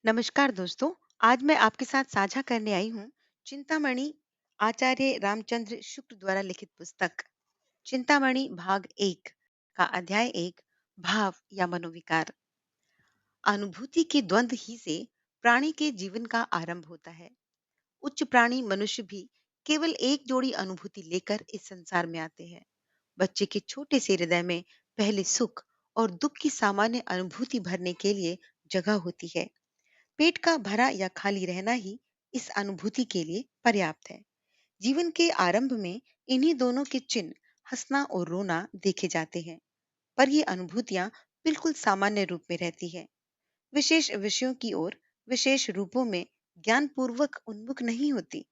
नमस्कार दोस्तों। आज मैं आपके साथ साझा करने आई हूँ चिंतामणि आचार्य रामचंद्र शुक्ल द्वारा लिखित पुस्तक चिंतामणि भाग एक का अध्याय एक, भाव या मनोविकार। अनुभूति के द्वंद्व ही से प्राणी के जीवन का आरंभ होता है। उच्च प्राणी मनुष्य भी केवल एक जोड़ी अनुभूति लेकर इस संसार में आते हैं। बच्चे के छोटे से हृदय में पहले सुख और दुख की सामान्य अनुभूति भरने के लिए जगह होती है। पेट का भरा या खाली रहना ही इस अनुभूति के लिए पर्याप्त है। जीवन के आरंभ में इन्हीं दोनों के चिन्ह, हंसना और रोना, देखे जाते हैं। पर ये अनुभूतियां बिल्कुल सामान्य रूप में रहती है। विशेष विषयों की ओर विशेष रूपों में ज्ञान पूर्वक उन्मुख नहीं होती।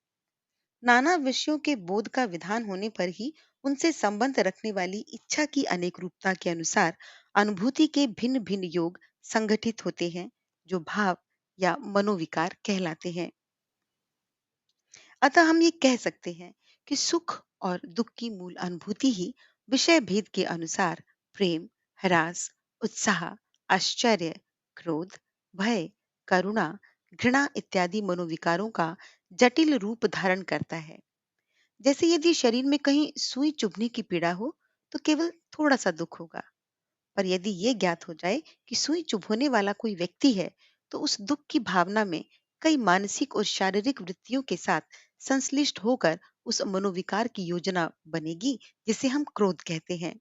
नाना विषयों के बोध का विधान होने पर ही उनसे संबंध रखने वाली इच्छा की अनेक रूपता के अनुसार अनुभूति के भिन्न भिन्न योग संगठित होते हैं, जो भाव या मनोविकार कहलाते हैं। अतः हम ये कह सकते हैं कि सुख और दुख की मूल अनुभूति ही विषय भेद के अनुसार प्रेम, हरास, उत्साह, आश्चर्य, क्रोध, भय, करुणा, घृणा इत्यादि मनोविकारों का जटिल रूप धारण करता है। जैसे यदि शरीर में कहीं सुई चुभने की पीड़ा हो तो केवल थोड़ा सा दुख होगा, पर यदि ये ज्ञात हो जाए कि सुई चुभोने वाला कोई व्यक्ति है तो उस दुख की भावना में कई मानसिक और शारीरिक वृत्तियों के साथ संश्लिष्ट होकर उस मनोविकार की योजना बनेगी, जिसे हम क्रोध कहते हैं।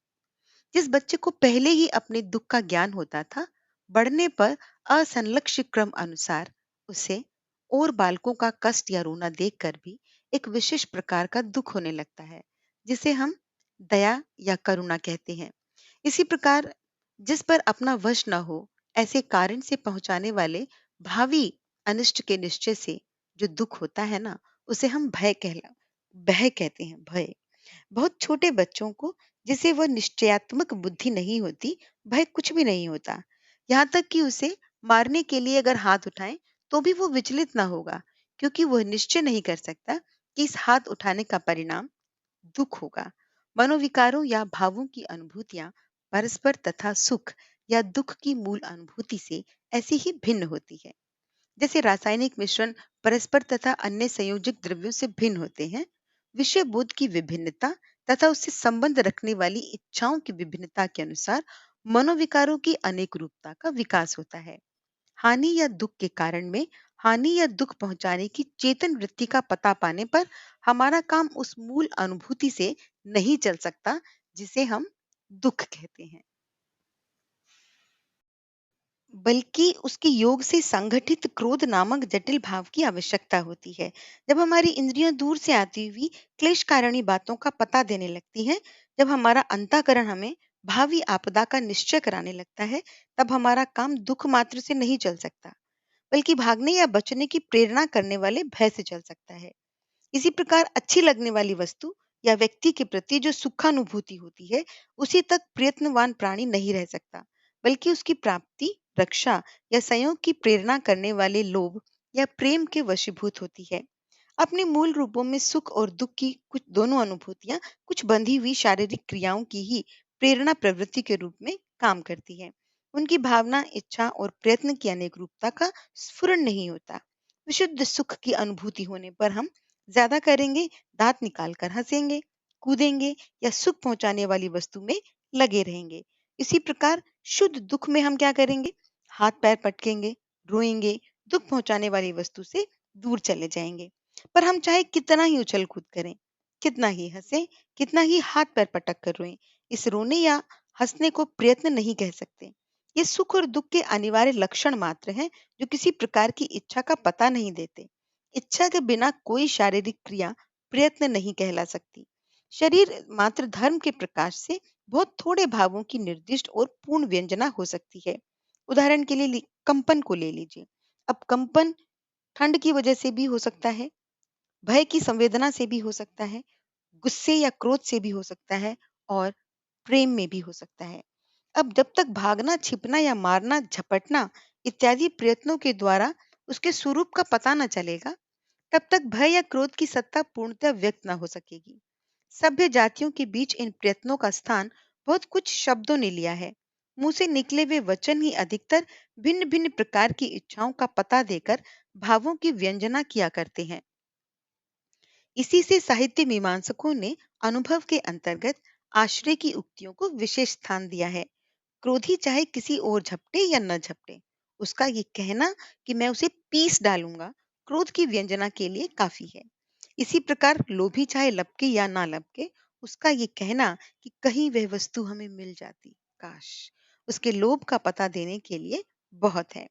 जिस बच्चे को पहले ही अपने दुख का ज्ञान होता था, बढ़ने पर असंलक्ष्य क्रम अनुसार उसे और बालकों का कष्ट या रोना देखकर भी एक विशेष प्रकार का दुख होने लगता है, जिसे हम दया या करुणा कहते हैं। इसी प्रकार जिस पर अपना वश न हो, ऐसे कारण से पहुंचाने वाले भावी अनिष्ट के निश्चय से जो दुख होता है ना, उसे हम भय कहते हैं। भय बहुत छोटे बच्चों को, जिसे वह निश्चयात्मक बुद्धि नहीं होती, भय कुछ भी नहीं होता। यहाँ तक कि उसे मारने के लिए अगर हाथ उठाएं तो भी वो विचलित ना होगा, क्योंकि वह निश्चय नहीं कर सकता कि इस हाथ उठाने का परिणाम दुख होगा। मनोविकारों या भावों की अनुभूतियां परस्पर तथा सुख या दुख की मूल अनुभूति से ऐसी ही भिन्न होती है। जैसे रासायनिक मिश्रण परस्पर तथा अन्य संयोजक द्रव्यों से भिन्न होते हैं, विषय बोध की विभिन्नता तथा उससे संबंध रखने वाली इच्छाओं की विभिन्नता के अनुसार मनोविकारों की अनेक रूपता का विकास होता है। हानि या दुख के कारण में हानि या दुख पहुंचाने की चेतन वृत्ति का पता पाने पर हमारा काम उस मूल अनुभूति से नहीं चल सकता, जिसे हम दुख कहते हैं, बल्कि उसके योग से संगठित क्रोध नामक जटिल भाव की आवश्यकता होती है। जब हमारी इंद्रियां दूर से आती हुई क्लेश कारणि बातों का पता देने लगती हैं, जब हमारा अंतःकरण हमें भावी आपदा का निश्चय कराने लगता है, तब हमारा काम दुख मात्र से नहीं चल सकता, बल्कि भागने या बचने की प्रेरणा करने वाले भय से चल सकता है। इसी प्रकार अच्छी लगने वाली वस्तु या व्यक्ति के प्रति जो सुखानुभूति होती है, उसी तक प्रयत्नवान प्राणी नहीं रह सकता, बल्कि उसकी प्राप्ति, रक्षा या संयोग की प्रेरणा करने वाले लोभ या प्रेम के वशीभूत होती है। अपने मूल रूपों में सुख और दुख की कुछ दोनों अनुभूतियां कुछ बंधी हुई शारीरिक क्रियाओं की ही प्रेरणा प्रवृत्ति के रूप में काम करती है। उनकी भावना, इच्छा और प्रयत्न की अनेक रूपता का स्फुरण नहीं होता। विशुद्ध सुख की अनुभूति होने पर हम ज्यादा करेंगे, दांत निकाल कर हंसेंगे, कूदेंगे या सुख पहुंचाने वाली वस्तु में लगे रहेंगे। इसी प्रकार शुद्ध दुख में हम क्या करेंगे? हाथ पैर पटकेंगे, रोएंगे, दुख पहुंचाने वाली वस्तु से दूर चले जाएंगे। पर हम चाहे कितना ही उछल कूद करें, कितना ही हंसें, कितना ही हाथ पैर पटक कर रोएं, इस रोने या हंसने को प्रयत्न नहीं कह सकते। ये सुख और दुख के अनिवार्य लक्षण मात्र हैं, जो किसी प्रकार की इच्छा का पता नहीं देते। इच्छा के बिना कोई शारीरिक क्रिया प्रयत्न नहीं कहला सकती। शरीर मात्र धर्म के प्रकाश से बहुत थोड़े भावों की निर्दिष्ट और पूर्ण व्यंजना हो सकती है। उदाहरण के लिए कंपन को ले लीजिए। अब कंपन ठंड की वजह से भी हो सकता है, भय की संवेदना से भी हो सकता है, गुस्से या क्रोध से भी हो सकता है और प्रेम में भी हो सकता है। अब जब तक भागना, छिपना या मारना, झपटना इत्यादि प्रयत्नों के द्वारा उसके स्वरूप का पता न चलेगा, तब तक भय या क्रोध की सत्ता पूर्णतः व्यक्त न हो सकेगी। सभ्य जातियों के बीच इन प्रयत्नों का स्थान बहुत कुछ शब्दों ने लिया है। मुंह से निकले हुए वचन ही अधिकतर भिन्न भिन्न प्रकार की इच्छाओं का पता देकर भावों की व्यंजना किया करते हैं। इसी से साहित्य मीमांसकों ने अनुभव के अंतर्गत आश्रय की उक्तियों को विशेष स्थान दिया है। क्रोधी चाहे किसी और झपटे या न झपटे, उसका ये कहना कि मैं उसे पीस डालूंगा, क्रोध की व्यंजना के लिए काफी है। इसी प्रकार लोभी चाहे लपके या ना लपके, उसका ये कहना कि कहीं वह वस्तु हमें मिल जाती, काश, उसके लोभ का पता देने के लिए बहुत है।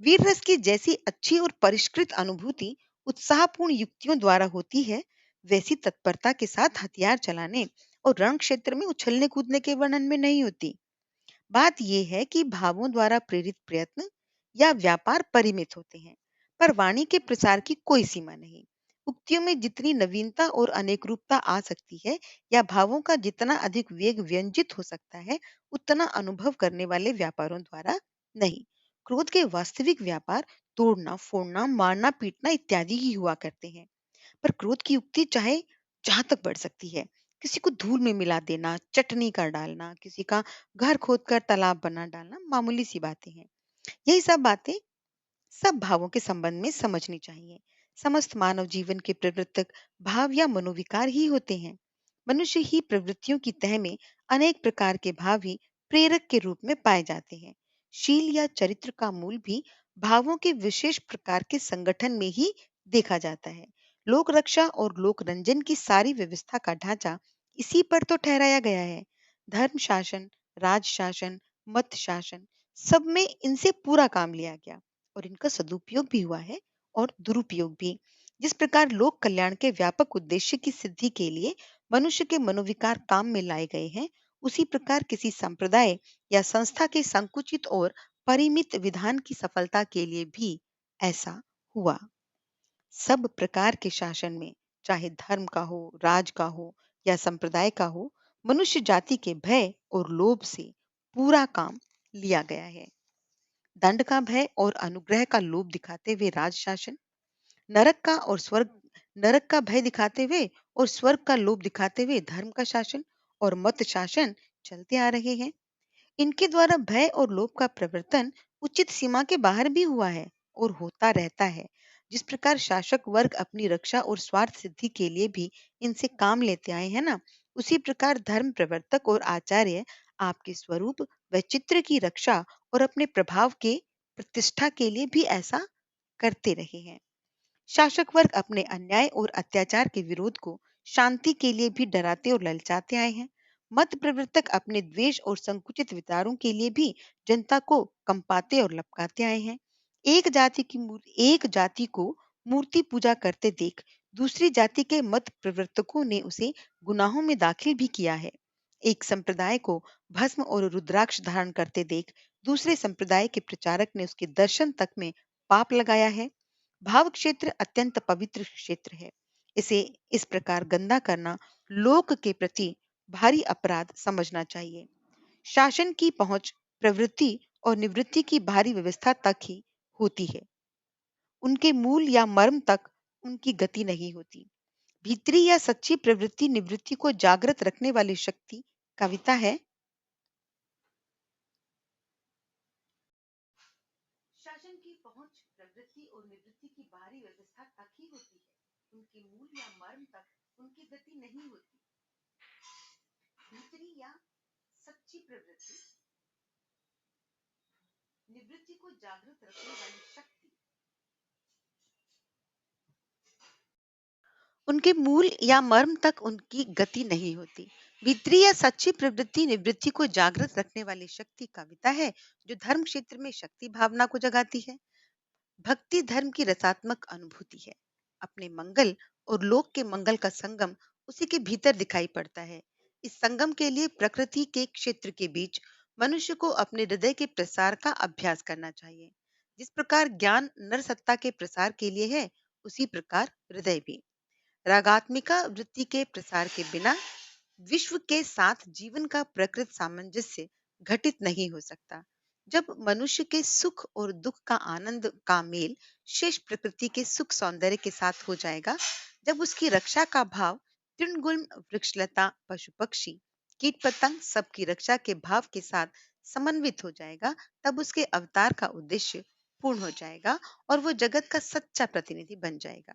वीर रस की जैसी अच्छी और परिष्कृत अनुभूति उत्साहपूर्ण युक्तियों द्वारा होती है, वैसी तत्परता के साथ हथियार चलाने और रण क्षेत्र में उछलने कूदने के वर्णन में नहीं होती। बात यह है कि भावों द्वारा प्रेरित प्रयत्न या व्यापार परिमित होते हैं, पर वाणी के प्रसार की कोई सीमा नहीं। उक्तियों में जितनी नवीनता और अनेक रूपता आ सकती है, या भावों का जितना अधिक वेग व्यंजित हो सकता है, उतना अनुभव करने वाले व्यापारों द्वारा नहीं। क्रोध के वास्तविक व्यापार तोड़ना, फोड़ना, मारना, पीटना इत्यादि ही हुआ करते हैं। पर क्रोध की युक्ति चाहे जहां तक बढ़ सकती है। किसी को धूल में मिला देना, चटनी कर डालना, किसी का घर खोदकर तालाब बना डालना मामूली सी बातें हैं। यही सब बातें सब भावों के संबंध में समझनी चाहिए। समस्त मानव जीवन के प्रवर्तक भाव या मनोविकार ही होते हैं। मनुष्य ही प्रवृत्तियों की तह में अनेक प्रकार के भाव ही प्रेरक के रूप में पाए जाते हैं। शील या चरित्र का मूल भी भावों के विशेष प्रकार के संगठन में ही देखा जाता है। लोक रक्षा और लोक रंजन की सारी व्यवस्था का ढांचा इसी पर तो ठहराया गया है। धर्म शासन, राज शासन, मत शासन, सब में इनसे पूरा काम लिया गया और इनका सदुपयोग भी हुआ है और दुरुपयोग भी। जिस प्रकार लोक कल्याण के व्यापक उद्देश्य की सिद्धि के लिए मनुष्य के मनोविकार काम में लाए गए हैं, उसी प्रकार किसी संप्रदाय या संस्था के संकुचित और परिमित विधान की सफलता के लिए भी ऐसा हुआ। सब प्रकार के शासन में, चाहे धर्म का हो, राज का हो या संप्रदाय का हो, मनुष्य जाति के भय और लोभ से पूरा काम लिया गया है। दंड का भय और अनुग्रह का लोभ दिखाते हुए राज शासन, नरक का और स्वर्ग नरक का भय दिखाते हुए और स्वर्ग का लोभ दिखाते हुए धर्म का शासन और मत शासन चलते आ रहे हैं। इनके द्वारा भय और लोभ का प्रवर्तन उचित सीमा के बाहर भी हुआ है और होता रहता है। जिस प्रकार शासक वर्ग अपनी रक्षा और स्वार्थ सिद्धि के लिए भी इनसे काम लेते आए हैं ना, उसी प्रकार धर्म प्रवर्तक और आचार्य आपके स्वरूप व चित्र की रक्षा और अपने प्रभाव के प्रतिष्ठा के लिए भी ऐसा करते रहे हैं। शासक वर्ग अपने अन्याय और अत्याचार के विरोध को शांति के लिए भी डराते और ललचाते आए हैं। मत प्रवर्तक अपने द्वेष और संकुचित विचारों के लिए भी जनता को कंपाते और लपकाते आए हैं। एक जाति को मूर्ति पूजा करते देख दूसरी जाति के मत प्रवर्तकों ने उसे गुनाहों में दाखिल भी किया है। एक संप्रदाय को भस्म और रुद्राक्ष धारण करते देख दूसरे संप्रदाय के प्रचारक ने उसके दर्शन तक में पाप लगाया है। भाव क्षेत्र अत्यंत पवित्र क्षेत्र है। इसे इस प्रकार गंदा करना लोक के प्रति भारी अपराध समझना चाहिए। शासन की पहुंच प्रवृत्ति और निवृत्ति की भारी व्यवस्था तक ही होती है, उनके मूल या मर्म तक उनकी गति नहीं होती। भीतरी या सच्ची प्रवृत्ति निवृत्ति को जागृत रखने वाली शक्ति कविता है। शासन की पहुंच प्रवृत्ति और निवृत्ति की बाहरी व्यवस्था तक ही होती है, उनके मूल या मर्म तक उनकी गति नहीं होती। भीतरी या सच्ची प्रवृत्ति निवृत्ति को जागृत रखने वाली शक्ति उनके मूल या मर्म तक उनकी गति नहीं होती। भीतरी या सच्ची प्रवृत्ति निवृत्ति को जागृत रखने वाली शक्ति कविता है, जो धर्म क्षेत्र में शक्ति भावना को जगाती है। भक्ति धर्म की रसात्मक अनुभूति है। अपने मंगल और लोक के मंगल का संगम उसी के भीतर दिखाई पड़ता है। इस संगम के लिए प्रकृति के क्षेत्र के बीच मनुष्य को अपने हृदय के प्रसार का अभ्यास करना चाहिए। जिस प्रकार ज्ञान नर सत्ता के प्रसार के लिए है, उसी प्रकार हृदय भी रागात्मिका वृत्ति के प्रसार के बिना विश्व के साथ जीवन का प्रकृत सामंजस्य घटित नहीं हो सकता। जब मनुष्य के सुख और दुख का आनंद का मेल शेष प्रकृति के सुख सौंदर्य के साथ हो जाएगा, जब उसकी रक्षा का भाव तृणगुल्म वृक्षलता पशु पक्षी कीट पतंग सबकी रक्षा के भाव के साथ समन्वित हो जाएगा, तब उसके अवतार का उद्देश्य पूर्ण हो जाएगा और वो जगत का सच्चा प्रतिनिधि बन जाएगा।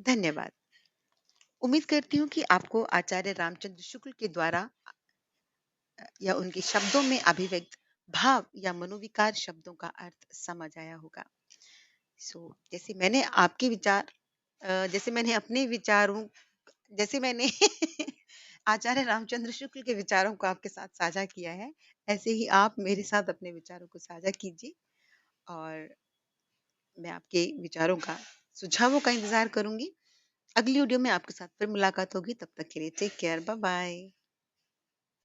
धन्यवाद। उम्मीद करती हूँ कि आपको आचार्य रामचंद्र शुक्ल के द्वारा या उनके शब्दों में अभिव्यक्त भाव या मनोविकार शब्दों का अर्थ समझ आया होगा। जैसे मैंने आपके विचार जैसे मैंने अपने विचारों जैसे मैंने आचार्य रामचंद्र शुक्ल के विचारों को आपके साथ साझा किया है, ऐसे ही आप मेरे साथ अपने विचारों को साझा कीजिए और मैं आपके विचारों का सुझावों का इंतज़ार करूँगी। अगली वीडियो में आपके साथ फिर मुलाकात होगी, तब तक के लिए टेक केयर, बाय बाय।